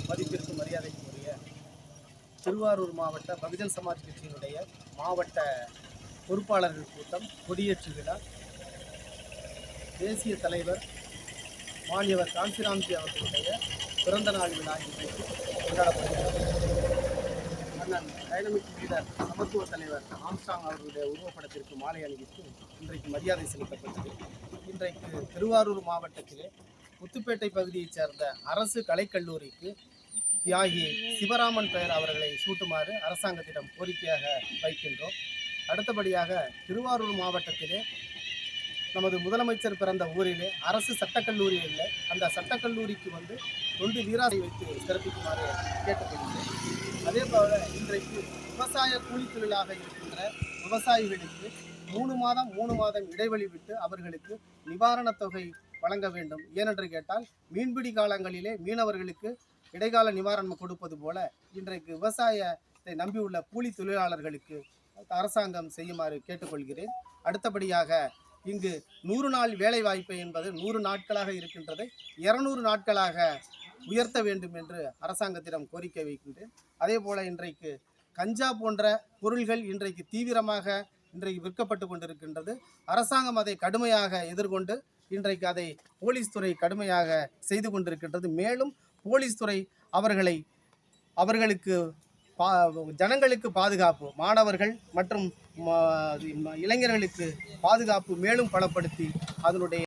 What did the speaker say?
மதிப்பிற்கு மரியாதைக்குரிய திருவாரூர் மாவட்ட பகுஜன் சமாஜ் கட்சியினுடைய மாவட்ட பொறுப்பாளர்கள் கூட்டம் கொடியேற்று விழா தேசிய தலைவர் மாநியவர் காஞ்சிராம்ஜி அவர்களுடைய பிறந்த நாள் விழா இன்றைக்கு கொண்டாடப்படுகிறது. அண்ணன் டைனமிக் லீடர் சமத்துவ தலைவர் ஆம்ஸ்டாங் அவர்களுடைய உருவப்படத்திற்கு மாலை அணிவித்து இன்றைக்கு மரியாதை செலுத்தப்பட்டது. இன்றைக்கு திருவாரூர் மாவட்டத்திலே முத்துப்பேட்டை பகுதியைச் சேர்ந்த அரசு கலைக்கல்லூரிக்கு தியாகி சிவராமன் பெயர் அவர்களை சூட்டுமாறு அரசாங்கத்திடம் கோரிக்கையாக வைக்கின்றோம். அடுத்தபடியாக திருவாரூர் மாவட்டத்திலே நமது முதலமைச்சர் பிறந்த ஊரிலே அரசு சட்டக்கல்லூரி இல்லை. அந்த சட்டக்கல்லூரிக்கு தொண்டு வீராசை வைத்து சிறப்பிக்குமாறு கேட்டுக்கொள்கிறேன். அதே போல இன்றைக்கு விவசாய கூலி தொழிலாக இருக்கின்ற விவசாயிகளுக்கு 3 மாதம் இடைவெளி விட்டு அவர்களுக்கு நிவாரணத் தொகை வழங்க வேண்டும். ஏனென்று கேட்டால் மீன்பிடி காலங்களிலே மீனவர்களுக்கு இடைக்கால நிவாரணம் கொடுப்பது போல இன்றைக்கு விவசாயத்தை நம்பியுள்ள கூலி தொழிலாளர்களுக்கு அரசாங்கம் செய்யுமாறு கேட்டுக்கொள்கிறேன். அடுத்தபடியாக இங்கு 100 நாள் வேலை வாய்ப்பு என்பது 100 நாட்களாக இருக்கின்றது 200 நாட்களாக உயர்த்த வேண்டும் என்று அரசாங்கத்திடம் கோரிக்கை வைக்கின்றேன். அதே போல இன்றைக்கு கஞ்சா போன்ற பொருள்கள் இன்றைக்கு தீவிரமாக இன்றைக்கு விற்கப்பட்டு கொண்டிருக்கின்றது. அரசாங்கம் அதை கடுமையாக எதிர்கொண்டு இன்றைக்கு அதை போலீஸ் துறை கடுமையாக செய்து கொண்டிருக்கின்றது. மேலும் போலீஸ் துறை அவர்களுக்கு ஜனங்களுக்கு பாதுகாப்பு, மாணவர்கள் மற்றும் இளைஞர்களுக்கு பாதுகாப்பு மேலும் பலப்படுத்தி அதனுடைய